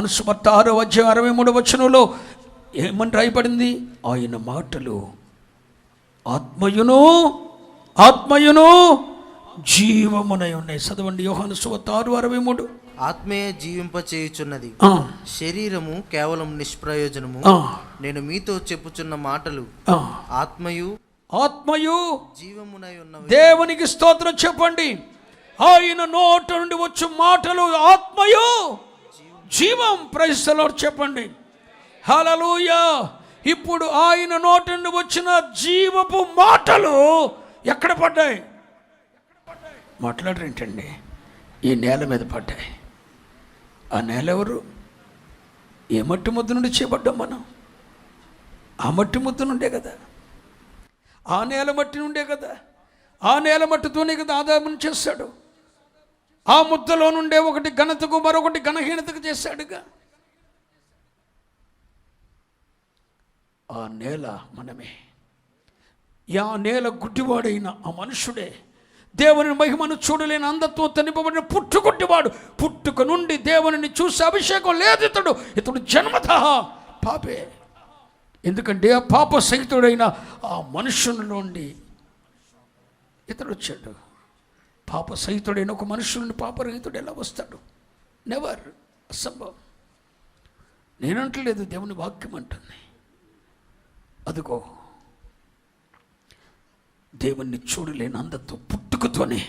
యోహాను సువార్త 6:63 ఏమని రాయబడింది? ఆయన మాటలు ఆత్మయును జీవమునై ఉన్నాయి. చదవండి యోహాను సువార్త 6:63. ఆత్మే జీవింపచేయుచున్నది, శరీరము కేవలం నిష్ప్రయోజనము. నేను మీతో చెప్పుచున్న మాటలు ఆత్మయు జీవమునై ఉన్నవి. దేవునికి స్తోత్రం చెప్పండి. ఆయన నోట నుండి వచ్చు మాటలు ఆత్మయు జీవం. ప్రైజ్ ది లార్డ్ చెప్పండి. హల్లెలూయా. ఇప్పుడు ఆయన నోట నుండి వచ్చిన జీవపు మాటలు ఎక్కడ పడ్డాయి? మాట్లాడరేంటండి? ఈ నేల మీద పడ్డాయి. ఆ నేల ఎవరు? ఏ మట్టి ముద్ద నుండి చేయబడ్డాం మనం? ఆ మట్టి ముద్ద నుండే కదా, ఆ నేల మట్టి నుండే కదా, ఆ నేల మట్టితోనే కదా ఆదామును చేశాడు. ఆ ముద్దలో నుండే ఒకటి ఘనతకు మరొకటి ఘనహీనతకు చేశాడుగా. ఆ నేల మనమే. ఆ నేల గుడ్డివాడైన ఆ మనుషుడే. దేవుని మహిమను చూడలేని అంధత్వంతో నింపబడిన పుట్టుకొట్టివాడు. పుట్టుక నుండి దేవుని చూసి అభిషేకం లేదు. ఇతడు జన్మతః పాపే. ఎందుకంటే ఆ పాప సహితుడైన ఆ మనుషునిలోండి ఇతడు వచ్చాడు. పాప సహితుడైన ఒక మనుషుని పాపరహితుడు ఎలా వస్తాడు? నెవర్. అసంభవం. నేనంటలేదు, దేవుని వాక్యం అంటుంది. అదిగో దేవుణ్ణి చూడలేని అంధత్వం పుట్టుకతోనే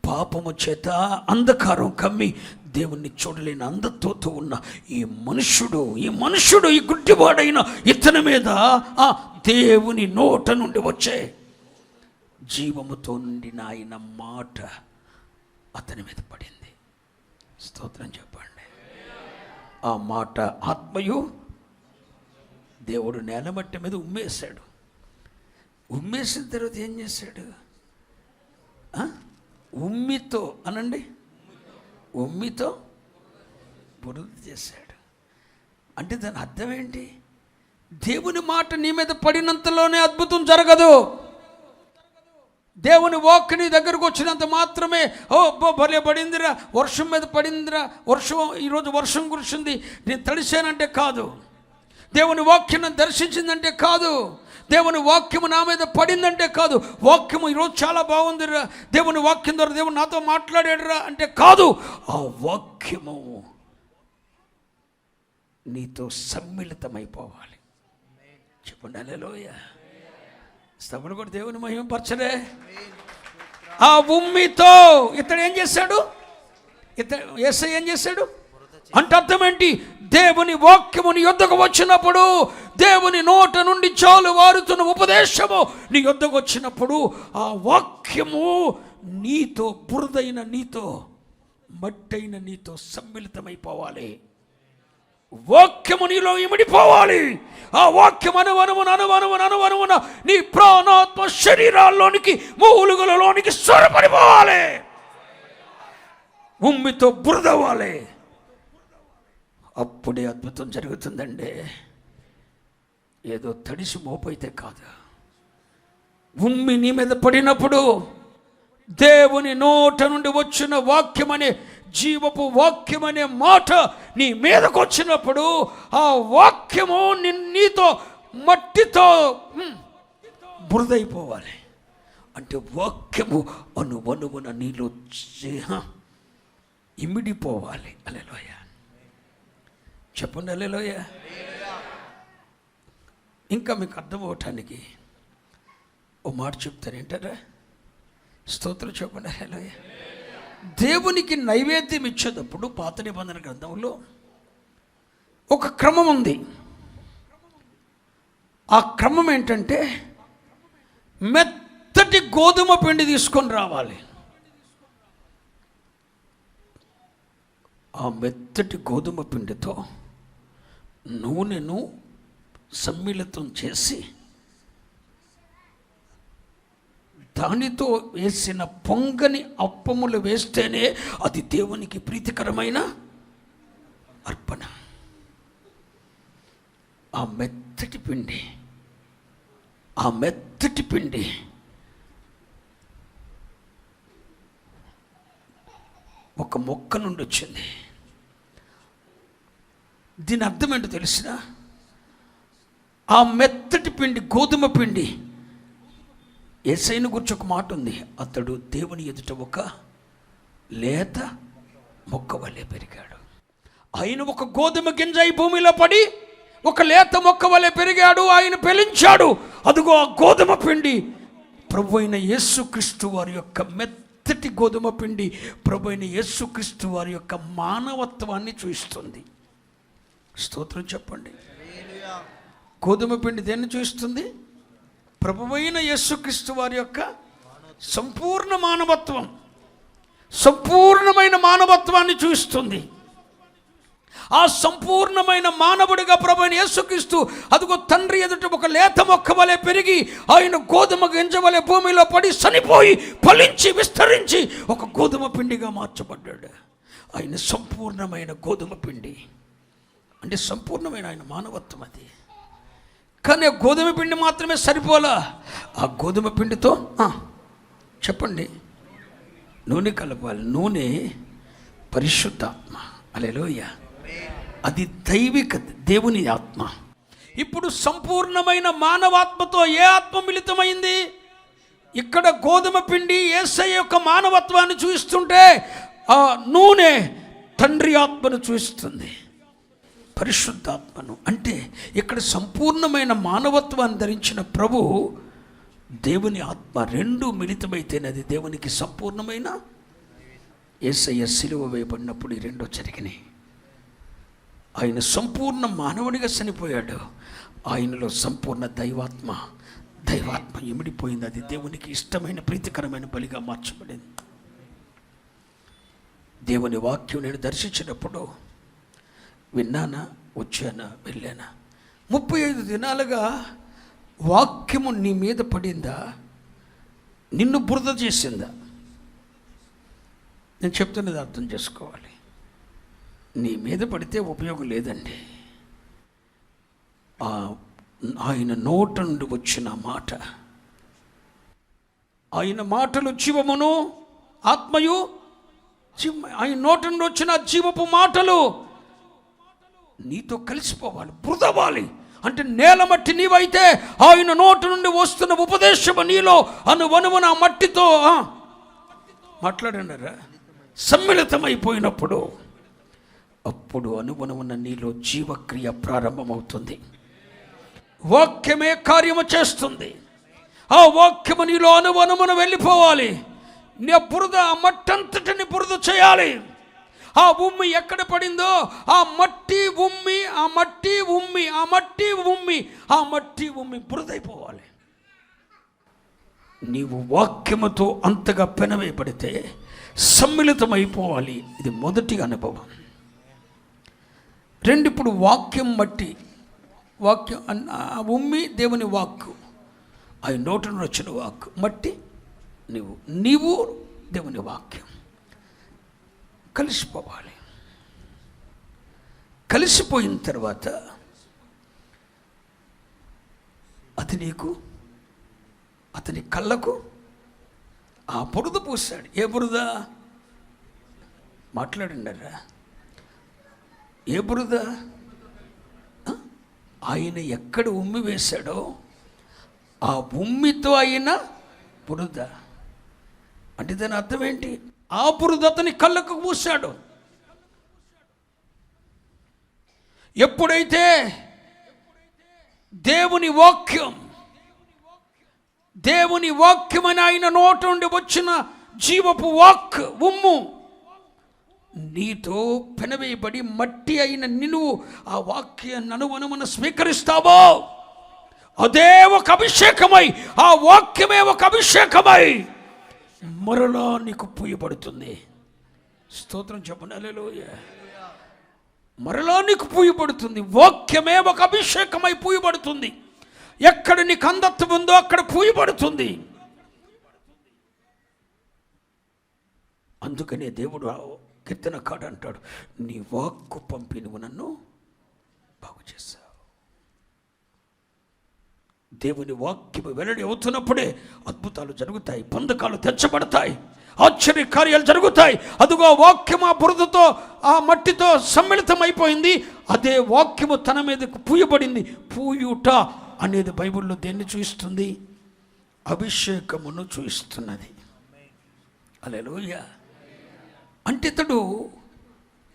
పాపము చేత అంధకారం కమ్మి దేవుణ్ణి చూడలేని అంధత్వంతో ఉన్న ఈ మనుష్యుడు ఈ గుడ్డివాడైన ఇతని మీద ఆ దేవుని నోట నుండి వచ్చే జీవముతో నిండిన ఆయన మాట అతని మీద పడింది. స్తోత్రం చెప్పండి. ఆ మాట ఆత్మయు. దేవుడు నేలమట్టి మీద ఉమ్మేశాడు. ఉమ్మేసిన తర్వాత ఏం చేశాడు? ఉమ్మితో అనండి, ఉమ్మితో బురద చేశాడు. అంటే దాని అర్థం ఏంటి? దేవుని మాట నీ మీద పడినంతలోనే అద్భుతం జరగదు. దేవుని వాక్ నీ దగ్గరకు వచ్చినంత మాత్రమే భలే పడిందిరా, వర్షం మీద పడిందిరా, ఈరోజు వర్షం కురిసింది, నేను తడిశానంటే కాదు. దేవుని వాక్యం దర్శించిందంటే కాదు. దేవుని వాక్యము నా మీద పడిందంటే కాదు. వాక్యము ఈరోజు చాలా బాగుందిరా, దేవుని వాక్యం ద్వారా దేవుడు నాతో మాట్లాడాడురా అంటే కాదు. ఆ వాక్యము నీతో సమ్మిళితమైపోవాలి. చెప్పండి హల్లెలూయా. స్తవుడు కూడా దేవుని మహిమపరచరే. ఆ ఉమ్మితో ఇతడు ఏం చేశాడు? యేసయ్య ఏం చేశాడు అంటే అర్థం ఏంటి? దేవుని వాక్యము నీ యొద్దకు వచ్చినప్పుడు, దేవుని నోట నుండి చాలు వారుతున్న ఉపదేశము నీ యొద్దకు వచ్చినప్పుడు, ఆ వాక్యము నీతో, బురదైన నీతో, మట్టైన నీతో సమ్మిళితమైపోవాలి. వాక్యము నీలో ఇమిడిపోవాలి. ఆ వాక్యం అనువనువున నీ ప్రాణాత్మ శరీరాల్లోనికి, మూలుగులలోనికి సొరపడిపోవాలి. ఉమ్మితో బురదవ్వాలి. అప్పుడే అద్భుతం జరుగుతుందండి. ఏదో తడిసి మోపైతే కాదు. ఉమ్మి నీ మీద పడినప్పుడు దేవుని నోట నుండి వచ్చిన వాక్యమనే, జీవపు వాక్యమనే మాట నీ మీదకు వచ్చినప్పుడు, ఆ వాక్యము నీతో మట్టితో బురదైపోవాలి. అంటే వాక్యము అనువనువున నీలో ఇమిడిపోవాలి. హల్లెలూయా. చెప్పండి హల్లెలూయా. ఇంకా మీకు అర్థమవటానికి ఓ మాట చెప్తారేంటారా? స్తోత్రం చెప్పండి హల్లెలూయా. దేవునికి నైవేద్యం ఇచ్చేటప్పుడు పాత నిబంధన గ్రంథంలో ఒక క్రమం ఉంది. ఆ క్రమం ఏంటంటే, మెత్తటి గోధుమ పిండి తీసుకొని రావాలి. ఆ మెత్తటి గోధుమ పిండితో నూనెను సమ్మిళితం చేసి దానితో వేసిన పొంగని అప్పములు వేస్తేనే అది దేవునికి ప్రీతికరమైన అర్పణ. ఆ మెత్తటి పిండి ఒక మొక్క నుండి వచ్చింది. దీని అర్థం ఏంటో తెలిసిన, ఆ మెత్తటి పిండి, గోధుమ పిండి, యేసయ్యను గురించి ఒక మాట ఉంది, అతడు దేవుని ఎదుట ఒక లేత మొక్క వలె పెరిగాడు. ఆయన ఒక గోధుమ గింజ ఈ భూమిలో పడి ఒక లేత మొక్క వలె పెరిగాడు. ఆయన పెలించాడు. అదిగో ఆ గోధుమ పిండి ప్రభు అయిన యేసుక్రీస్తు వారి యొక్క మెత్తటి గోధుమ పిండి ప్రభు అయిన యేసుక్రీస్తు వారి యొక్క మానవత్వాన్ని చూపిస్తుంది. స్తోత్రం చెప్పండి. గోధుమ పిండి దేన్ని చూపిస్తుంది? ప్రభువైన యేసుక్రీస్తు వారి యొక్క సంపూర్ణ మానవత్వం, సంపూర్ణమైన మానవత్వాన్ని చూపిస్తుంది. ఆ సంపూర్ణమైన మానవుడిగా ప్రభువైన యేసుక్రీస్తు అదిగో తండ్రి ఎదుట ఒక లేత మొక్క వలె పెరిగి ఆయన గోధుమ గింజ వలె భూమిలో పడి చనిపోయి ఫలించి విస్తరించి ఒక గోధుమ పిండిగా మార్చబడ్డాడు. ఆయన సంపూర్ణమైన గోధుమ పిండి అంటే సంపూర్ణమైన ఆయన మానవత్వం అది. కానీ ఆ గోధుమ పిండి మాత్రమే సరిపోలా. ఆ గోధుమ పిండితో చెప్పండి నూనె కలపాలి. నూనె పరిశుద్ధాత్మ. హల్లెలూయా. అది దైవిక దేవుని ఆత్మ. ఇప్పుడు సంపూర్ణమైన మానవాత్మతో ఏ ఆత్మ మిళితమైంది? ఇక్కడ గోధుమ పిండి యేసయ్య యొక్క మానవత్వాన్ని చూపిస్తుంటే ఆ నూనె తండ్రి ఆత్మను చూపిస్తుంది, పరిశుద్ధాత్మను. అంటే ఇక్కడ సంపూర్ణమైన మానవత్వాన్ని ధరించిన ప్రభు దేవుని ఆత్మ రెండు మిళితమైతేనే అది దేవునికి సంపూర్ణమైన. యేసయ్య సిలువ వేయబడినప్పుడు ఈ రెండు జరిగినాయి. ఆయన సంపూర్ణ మానవుడిగా చనిపోయాడు. ఆయనలో సంపూర్ణ దైవాత్మ ఇమిడిపోయింది. అది దేవునికి ఇష్టమైన ప్రీతికరమైన బలిగా మార్చబడింది. దేవుని వాక్యం నేను దర్శించినప్పుడు విన్నానా, వచ్చానా, వెళ్ళానా, 35 దినాలుగా వాక్యము నీ మీద పడిందా, నిన్ను బురద చేసిందా? నేను చెప్తున్నది అర్థం చేసుకోవాలి. నీ మీద పడితే ఉపయోగం లేదండి. ఆయన నోట నుండి వచ్చిన మాట, ఆయన మాటలు జీవమును ఆత్మయు. ఆయన నోట నుండి వచ్చిన జీవపు మాటలు నీతో కలిసిపోవాలి, బురదవాలి. అంటే నేల మట్టి నీవైతే ఆయన నోటి నుండి వస్తున్న ఉపదేశము నీలో అనువనువున ఆ మట్టితో మాట్లాడినారా సమ్మిళితమైపోయినప్పుడు అప్పుడు అనుగుణమున్న నీలో జీవక్రియ ప్రారంభమవుతుంది. వాక్యమే కార్యము చేస్తుంది. ఆ వాక్యము నీలో అనుగుణమున వెళ్ళిపోవాలి. నీ బురద, ఆ మట్టంతటిని బురద చేయాలి. ఆ ఉమ్మి ఎక్కడ పడిందో ఆ మట్టి ఉమ్మి, ఆ మట్టి ఉమ్మి, ఆ మట్టి ఉమ్మి, ఆ మట్టి ఉమ్మి బురదైపోవాలి. నీవు వాక్యముతో అంతగా పెనవేయబడితే సమ్మిళితమైపోవాలి. ఇది మొదటి అనుభవం. రెండు, ఇప్పుడు వాక్యం మట్టి, వాక్యం ఉమ్మి దేవుని వాక్కు, ఆయన నోటి నుండి వచ్చిన వాక్కు, మట్టి నీవు దేవుని వాక్యం కలిసిపోవాలి. కలిసిపోయిన తర్వాత అది నీకు, అతని కళ్ళకు ఆ బురద పూసాడు. ఏ బురద? మాట్లాడండిరా. ఏ బురద? ఆయన ఎక్కడ ఉమ్మి వేశాడో ఆ ఉమ్మితో అయిన బురద. అంటే దాని అర్థం ఏంటి? ఆ బురద అతని కళ్ళకు పూసాడు. ఎప్పుడైతే దేవుని వాక్యమని ఆయన నోట నుండి వచ్చిన జీవపు వాక్ ఉమ్ము నీతో పెనవేయబడి మట్టి అయిన నిన్ను ఆ వాక్యాన్ని అనువనుమన స్వీకరిస్తావో అదే ఒక అభిషేకమై, ఆ వాక్యమే ఒక అభిషేకమై మరలా నీకు పూయబడుతుంది. స్తోత్రం చెప్పండి. హల్లెలూయా. మరలా నీకు పూయబడుతుంది. వాక్యమే ఒక అభిషేకమై పూయబడుతుంది. ఎక్కడ నీకు అంధత్వం ఉందో అక్కడ పూయబడుతుంది. అందుకనే దేవుడు కీర్తనకాడు అంటాడు, నీ వాక్కు పంపి నువ్వు నన్ను బాగు చేశావు. దేవుని వాక్యము వెల్లడి అవుతున్నప్పుడే అద్భుతాలు జరుగుతాయి, బంధకాలు తెచ్చబడతాయి. ఆశ్చర్య కార్యాలు జరుగుతాయి. అదుగో వాక్యం ఆ బురదతో ఆ మట్టితో సమ్మిళితం అయిపోయింది. అదే వాక్యము తన మీదకు పూయబడింది. పూయుట అనేది బైబిల్లో దేన్ని చూపిస్తుంది? అభిషేకమును చూపిస్తున్నది. హల్లెలూయా. అంటే ఇతడు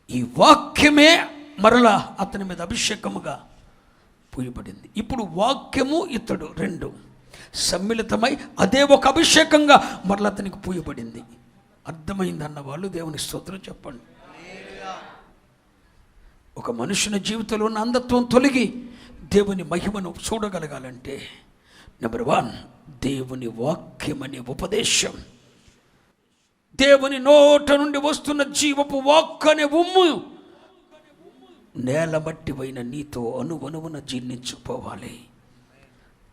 ఈ వాక్యమే మరలా అతని మీద అభిషేకముగా పూయబడింది. ఇప్పుడు వాక్యము ఇతడు రెండు సమ్మిళితమై అదే ఒక అభిషేకంగా మరలా అతనికి పూయబడింది. అర్థమైందన్న వాళ్ళు దేవుని స్తోత్రం చెప్పండి. ఒక మనుషుని జీవితంలో ఉన్న అంధత్వం తొలగి దేవుని మహిమను చూడగలగాలంటే నెంబర్ 1, దేవుని వాక్యం అనే ఉపదేశం, దేవుని నోట నుండి వస్తున్న జీవపు వాక్కు అనే ఉమ్ము నేల మట్టి పోయిన నీతో అణువణువున జీర్ణించుకోవాలి.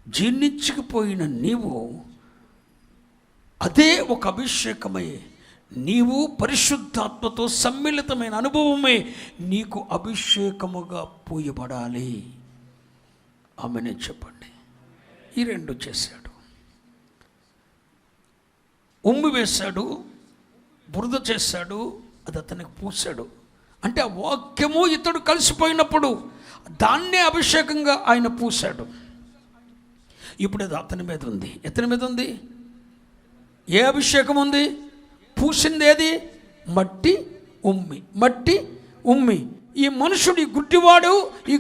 జీర్ణించుకుపోయిన నీవు అదే ఒక అభిషేకమై నీవు పరిశుద్ధాత్మతో సమ్మిళితమైన అనుభవమే నీకు అభిషేకముగా పూయబడాలి. ఆమెనే చెప్పండి. ఈ రెండు చేశాడు. ఉమ్మి వేశాడు, బురద చేశాడు, అది అతనికి పూసాడు. అంటే ఆ వాక్యము ఇతడు కలిసిపోయినప్పుడు దాన్నే అభిషేకంగా ఆయన పూసాడు. ఇప్పుడు అది అతని మీద ఉంది. ఎతని మీద ఉంది? ఏ అభిషేకం ఉంది? పూసింది ఏది? మట్టి ఉమ్మి. మట్టి ఉమ్మి. ఈ మనుషుడు ఈ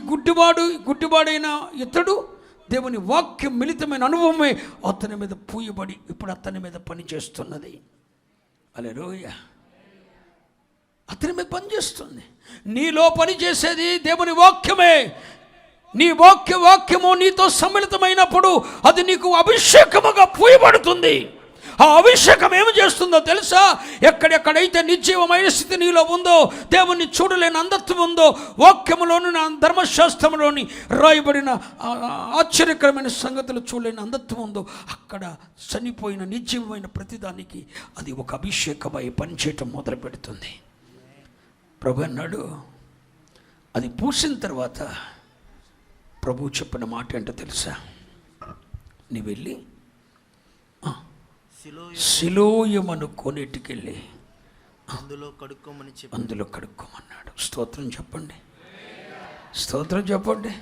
గుడ్డివాడైన ఇతడు దేవుని వాక్యం మిళితమైన అనుభవమే అతని మీద పూయబడి ఇప్పుడు అతని మీద పనిచేస్తున్నది. హల్లెలూయా. అతని మీద పనిచేస్తుంది. నీలో పనిచేసేది దేవుని వాక్యమే. నీ వాక్యము నీతో సమ్మిళితమైనప్పుడు అది నీకు అభిషేకముగా పూయబడుతుంది. ఆ అభిషేకం ఏమి చేస్తుందో తెలుసా? ఎక్కడెక్కడైతే నిర్జీవమైన స్థితి నీలో ఉందో, దేవుణ్ణి చూడలేని అంధత్వం ఉందో, వాక్యములోని నా ధర్మశాస్త్రంలోని రాయబడిన ఆశ్చర్యకరమైన సంగతులు చూడలేని అంధత్వం ఉందో, అక్కడ చనిపోయిన నిర్జీవమైన ప్రతిదానికి అది ఒక అభిషేకమై పనిచేయటం మొదలు పెడుతుంది. ప్రభు అన్నాడు, అది పూసిన తర్వాత ప్రభు చెప్పిన మాట ఏంటో తెలుసా? నీ వెళ్ళి సిలోయమను కొనేటికెళ్ళి అందులో కడుక్కోమన్నాడు. స్తోత్రం చెప్పండి. స్తోత్రం చెప్పండి.